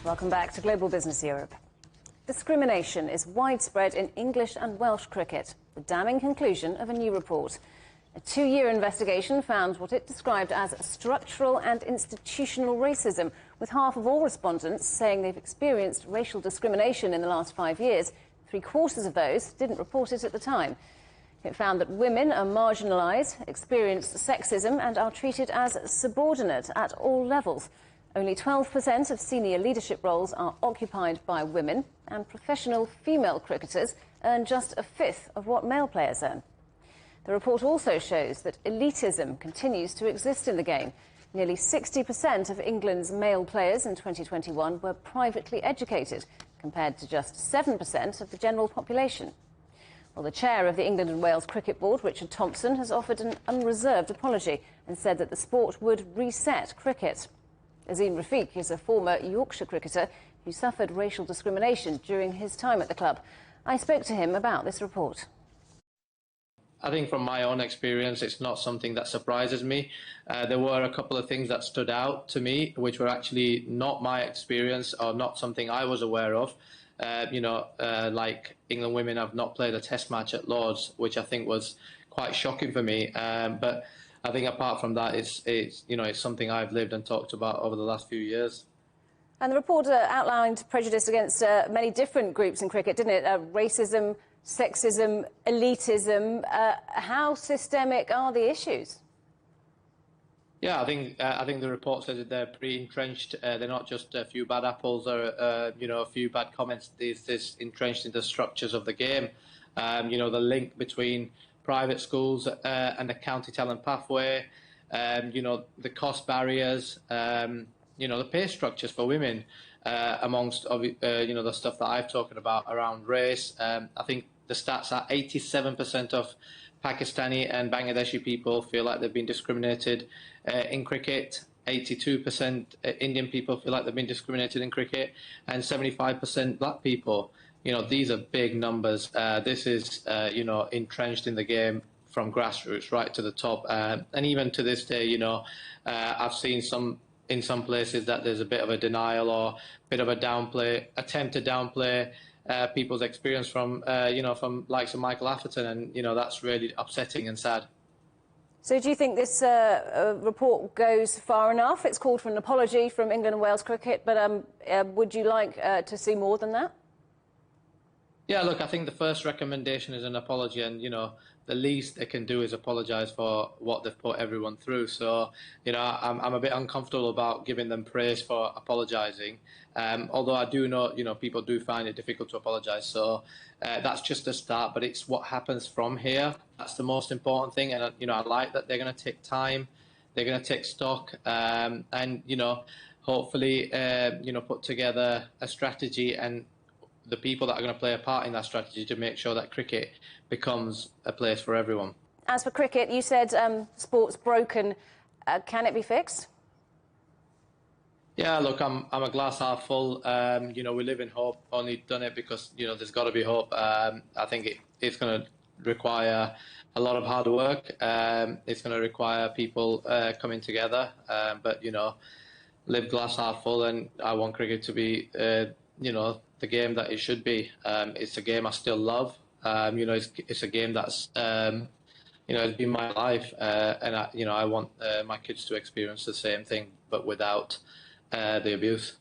Welcome back to Global Business Europe. Discrimination is widespread in English and Welsh cricket, the damning conclusion of a new report. A 2-year investigation found what it described as structural and institutional racism, with half of all respondents saying they've experienced racial discrimination in the last 5 years. 3/4 of those didn't report it at the time. It found that women are marginalised, experience sexism and are treated as subordinate at all levels. Only 12% of senior leadership roles are occupied by women, and professional female cricketers earn just a fifth of what male players earn. The report also shows that elitism continues to exist in the game. Nearly 60% of England's male players in 2021 were privately educated, compared to just 7% of the general population. Well, the chair of the England and Wales Cricket Board, Richard Thompson, has offered an unreserved apology and said that the sport would reset cricket. Azeem Rafiq is a former Yorkshire cricketer who suffered racial discrimination during his time at the club. I spoke to him about this report. I think from my own experience, it's not something that surprises me. There were a couple of things that stood out to me, which were actually not my experience or not something I was aware of. Like England women have not played a test match at Lord's, which I think was quite shocking for me. But I think apart from that, it's something I've lived and talked about over the last few years. And the report outlined prejudice against many different groups in cricket, didn't it? Racism, sexism, elitism. How systemic are the issues? Yeah, I think the report says that they're pretty entrenched. They're not just a few bad apples or a few bad comments. This entrenched in the structures of the game. The link between private schools and the county talent pathway. The cost barriers. The pay structures for women, amongst the stuff that I've talked about around race. I think the stats are 87% of Pakistani and Bangladeshi people feel like they've been discriminated in cricket. 82% Indian people feel like they've been discriminated in cricket, and 75% black people. These are big numbers. This is, entrenched in the game from grassroots right to the top. And even to this day, I've seen in some places that there's a bit of a denial or a bit of a attempt to downplay people's experience from likes of Michael Atherton, and that's really upsetting and sad. So do you think this report goes far enough? It's called for an apology from England and Wales cricket, but would you like to see more than that? Yeah, look, I think the first recommendation is an apology, and the least they can do is apologise for what they've put everyone through. So I'm a bit uncomfortable about giving them praise for apologising, although I do know people do find it difficult to apologise. So that's just a start, but it's what happens from here that's the most important thing. And I like that they're going to take time, they're going to take stock, and hopefully put together a strategy and the people that are going to play a part in that strategy to make sure that cricket becomes a place for everyone. As for cricket, you said sport's broken. Can it be fixed? Yeah, look, I'm a glass half full. We live in hope. Only done it because there's got to be hope. I think it's going to require a lot of hard work. It's going to require people coming together. But live glass half full, and I want cricket to be the game that it should be. It's a game I still love. It's a game that's it's been my life, and I want my kids to experience the same thing, but without the abuse.